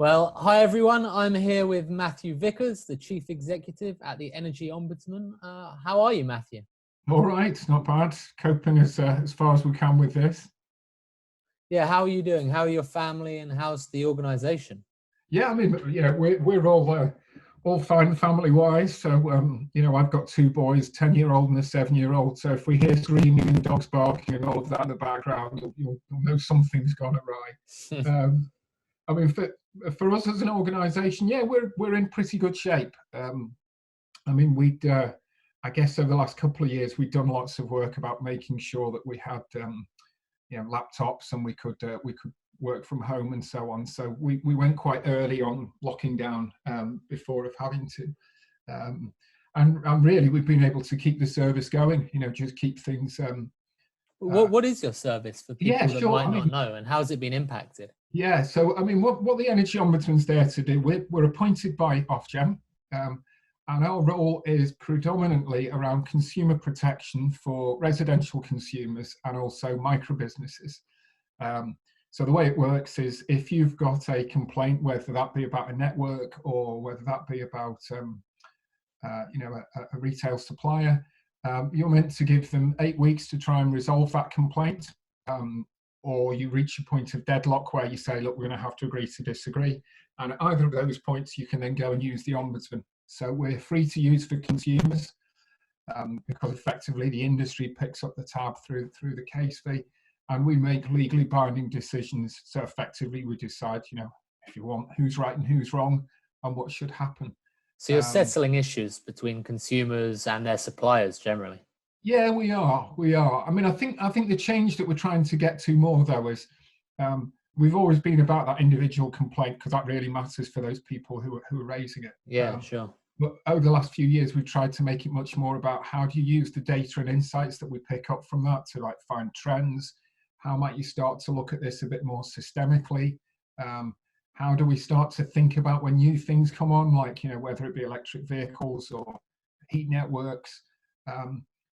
Well, hi everyone. I'm here with Matthew Vickers, the Chief Executive at the Energy Ombudsman. How are you, Matthew? All right, not bad. Coping as far as we can with this. Yeah, how are you doing? How are your family and how's the organisation? Yeah, I mean, we're all fine family-wise. So, I've got two boys, 10-year-old and a 7-year-old. So if we hear screaming and dogs barking and all of that in the background, you'll know something's gone awry. I mean, for us as an organisation, yeah, we're in pretty good shape. I mean, I guess over the last couple of years, we've done lots of work about making sure that we had, laptops and we could work from home and so on. So we went quite early on locking down before of having to. And really, we've been able to keep the service going, just keep things. What is your service for people that sure. might not know, and how's it been impacted? Yeah, so I mean, what the Energy Ombudsman's there to do, we're appointed by Ofgem, and our role is predominantly around consumer protection for residential consumers and also micro businesses. So the way it works is if you've got a complaint, whether that be about a network or whether that be about a retail supplier, you're meant to give them 8 weeks to try and resolve that complaint. Or you reach a point of deadlock where you say, look, we're going to have to agree to disagree. And at either of those points, you can then go and use the Ombudsman. So we're free to use for consumers because effectively the industry picks up the tab through the case fee, and we make legally binding decisions. So effectively we decide, if you want, who's right and who's wrong and what should happen. So you're settling issues between consumers and their suppliers generally? Yeah, we are. I mean, I think the change that we're trying to get to more, though, is we've always been about that individual complaint because that really matters for those people who are raising it. Yeah, sure. But over the last few years, we've tried to make it much more about how do you use the data and insights that we pick up from that to find trends. How might you start to look at this a bit more systemically? How do we start to think about when new things come on, whether it be electric vehicles or heat networks?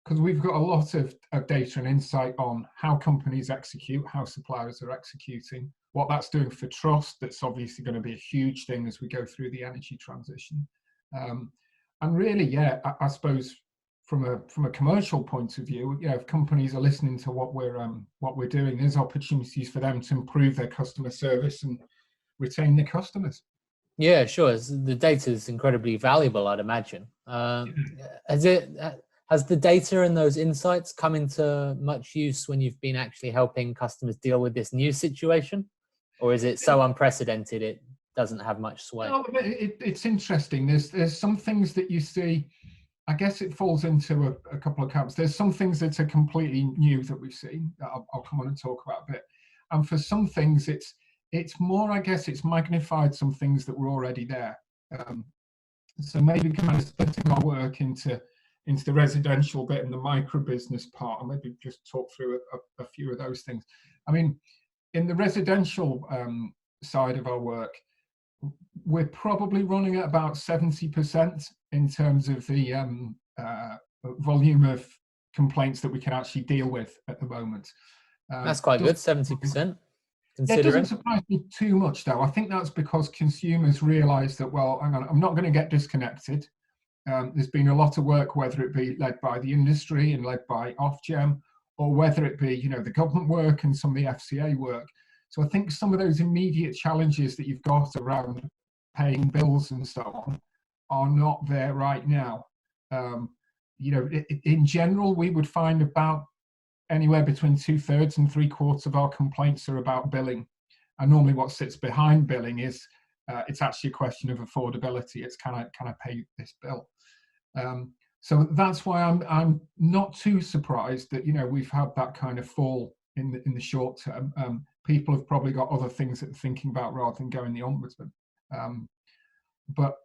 Because we've got a lot of data and insight on how companies execute, how suppliers are executing, what that's doing for trust. That's obviously going to be a huge thing as we go through the energy transition. And really, yeah, I suppose from a commercial point of view, if companies are listening to what we're doing, there's opportunities for them to improve their customer service and retain their customers. Yeah, sure. The data is incredibly valuable, I'd imagine. Has the data and those insights come into much use when you've been actually helping customers deal with this new situation? Or is it so unprecedented it doesn't have much sway? No, it's interesting. There's some things that you see, I guess it falls into a couple of camps. There's some things that are completely new that we've seen that I'll come on and talk about a bit. And for some things, it's more, I guess, it's magnified some things that were already there. So maybe kind of splitting our work into the residential bit and the micro business part, and maybe just talk through a few of those things. I mean, in the residential side of our work, we're probably running at about 70% in terms of the volume of complaints that we can actually deal with at the moment. That's quite good, 70%. It doesn't surprise me too much, though. I think that's because consumers realise that, well, hang on, I'm not going to get disconnected. There's been a lot of work, whether it be led by the industry and led by Ofgem, or whether it be, the government work and some of the FCA work. So I think some of those immediate challenges that you've got around paying bills and so on are not there right now. In general, we would find about anywhere between 2/3 and 3/4 of our complaints are about billing. And normally what sits behind billing is it's actually a question of affordability. It's can I pay this bill? So that's why I'm not too surprised that we've had that kind of fall in the short term. People have probably got other things that they're thinking about rather than going the Ombudsman. But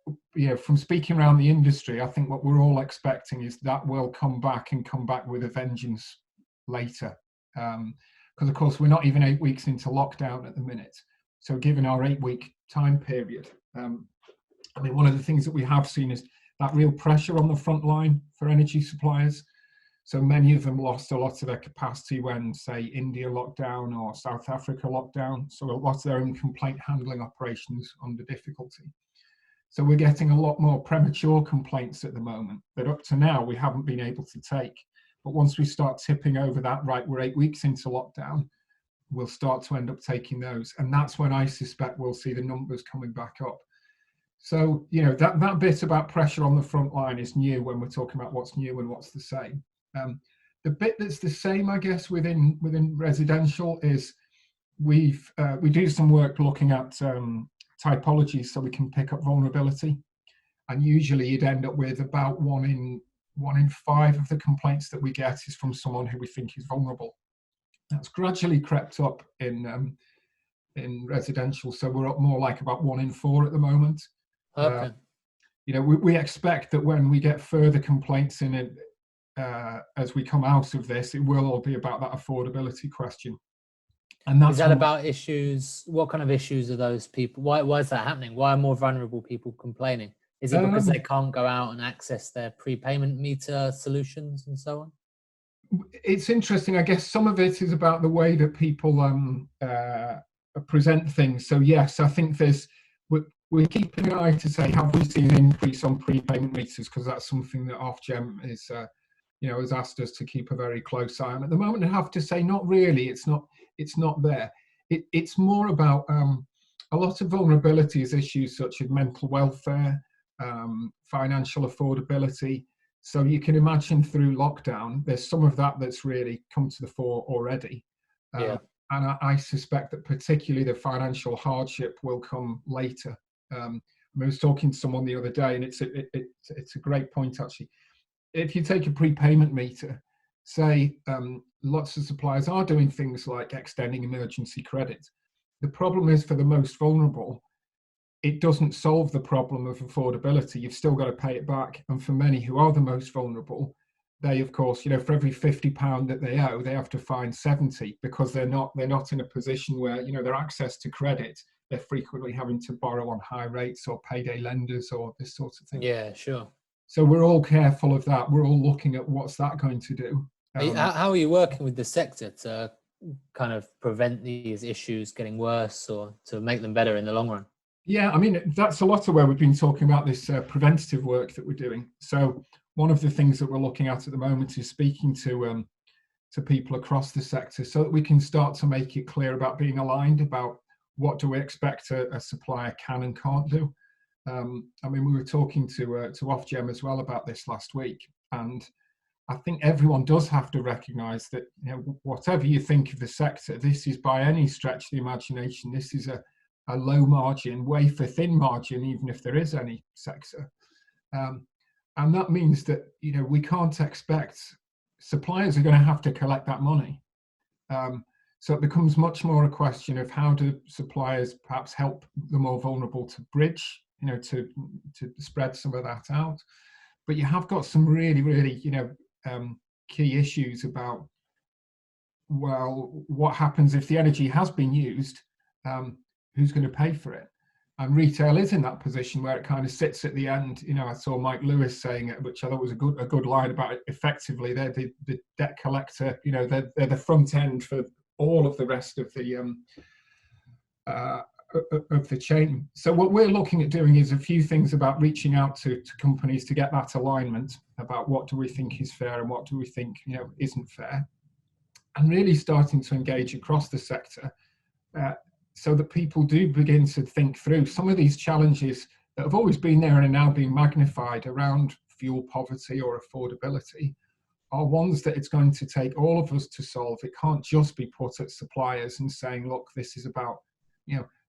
from speaking around the industry, I think what we're all expecting is that will come back with a vengeance later. Because of course we're not even 8 weeks into lockdown at the minute. So given our 8-week time period, I mean, one of the things that we have seen is that real pressure on the front line for energy suppliers. So many of them lost a lot of their capacity when, say, India locked down or South Africa locked down. So a lot of their own complaint handling operations under difficulty. So we're getting a lot more premature complaints at the moment that up to now we haven't been able to take. But once we start tipping over that, right, we're 8 weeks into lockdown, we'll start to end up taking those. And that's when I suspect we'll see the numbers coming back up. So, you know, that bit about pressure on the front line is new when we're talking about what's new and what's the same. The bit that's the same, I guess, within residential is we do some work looking at typologies so we can pick up vulnerability. And usually you'd end up with about one in 5 of the complaints that we get is from someone who we think is vulnerable. That's gradually crept up in residential, so we're up more like about 1 in 4 at the moment. Okay. You know, we expect that when we get further complaints in it, as we come out of this, it will all be about that affordability question. And that's is that about issues? What kind of issues are those people? Why is that happening? Why are more vulnerable people complaining? Is it because they can't go out and access their prepayment meter solutions and so on? It's interesting. I guess some of it is about the way that people present things. So yes, I think we're keeping an eye to say, have we seen an increase on prepayment meters? Because that's something that Ofgem is, has asked us to keep a very close eye on. At the moment, I have to say, not really. It's not there. It's more about a lot of vulnerabilities issues such as mental welfare, financial affordability. So you can imagine through lockdown, there's some of that that's really come to the fore already. And I suspect that particularly the financial hardship will come later. I was talking to someone the other day, and it's a great point actually. If you take a prepayment meter, say lots of suppliers are doing things like extending emergency credit. The problem is for the most vulnerable, it doesn't solve the problem of affordability. You've still got to pay it back. And for many who are the most vulnerable, they, of course, for every £50 that they owe, they have to find 70 because they're not in a position where, their access to credit, they're frequently having to borrow on high rates or payday lenders or this sort of thing. Yeah, sure. So we're all careful of that. We're all looking at what's that going to do. How are you working with the sector to kind of prevent these issues getting worse or to make them better in the long run? Yeah, I mean, that's a lot of where we've been talking about this preventative work that we're doing. So one of the things that we're looking at the moment is speaking to people across the sector so that we can start to make it clear about being aligned about what do we expect a supplier can and can't do. I mean, we were talking to Ofgem as well about this last week, and I think everyone does have to recognise that whatever you think of the sector, this is by any stretch of the imagination, this is a low margin, wafer thin margin, even if there is any sector. And that means that, we can't expect suppliers are going to have to collect that money. So it becomes much more a question of how do suppliers perhaps help the more vulnerable to bridge, to spread some of that out. But you have got some really, really, key issues about, well, what happens if the energy has been used? Who's going to pay for it? And retail is in that position where it kind of sits at the end. I saw Mike Lewis saying it, which I thought was a good line about it. Effectively, they're the debt collector. They're the front end for all of the rest of the chain. So what we're looking at doing is a few things about reaching out to companies to get that alignment about what do we think is fair and what do we think isn't fair, and really starting to engage across the sector. So that people do begin to think through some of these challenges that have always been there and are now being magnified around fuel poverty or affordability are ones that it's going to take all of us to solve. It can't just be put at suppliers and saying, look, this is about,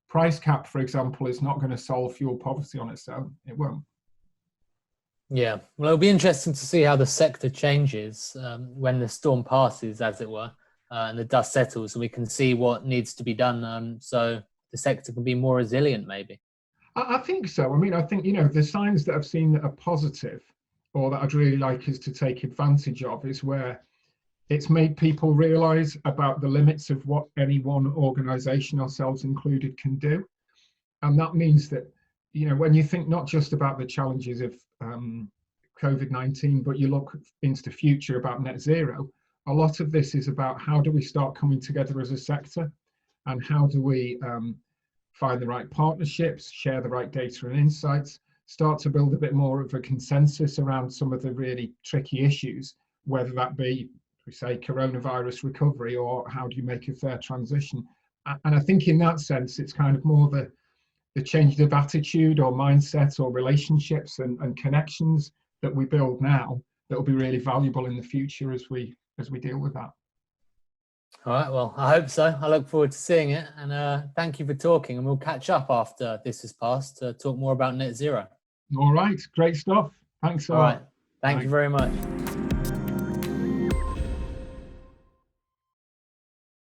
price cap, for example, is not going to solve fuel poverty on its own. It won't. Yeah, well, it'll be interesting to see how the sector changes when the storm passes, as it were. And the dust settles, and we can see what needs to be done so the sector can be more resilient, maybe. I think so. I mean, I think, the signs that I've seen that are positive or that I'd really like us to take advantage of is where it's made people realise about the limits of what any one organisation, ourselves included, can do. And that means that, when you think not just about the challenges of COVID-19, but you look into the future about net zero, a lot of this is about how do we start coming together as a sector, and how do we find the right partnerships, share the right data and insights, start to build a bit more of a consensus around some of the really tricky issues, whether that be, we say, coronavirus recovery, or how do you make a fair transition. And I think in that sense, it's kind of more the change of attitude or mindset or relationships and connections that we build now that will be really valuable in the future as we deal with that. All right, well, I hope so. I look forward to seeing it. And thank you for talking. And we'll catch up after this has passed to talk more about net zero. All right, great stuff. Thanks a All lot. right, thank you very much.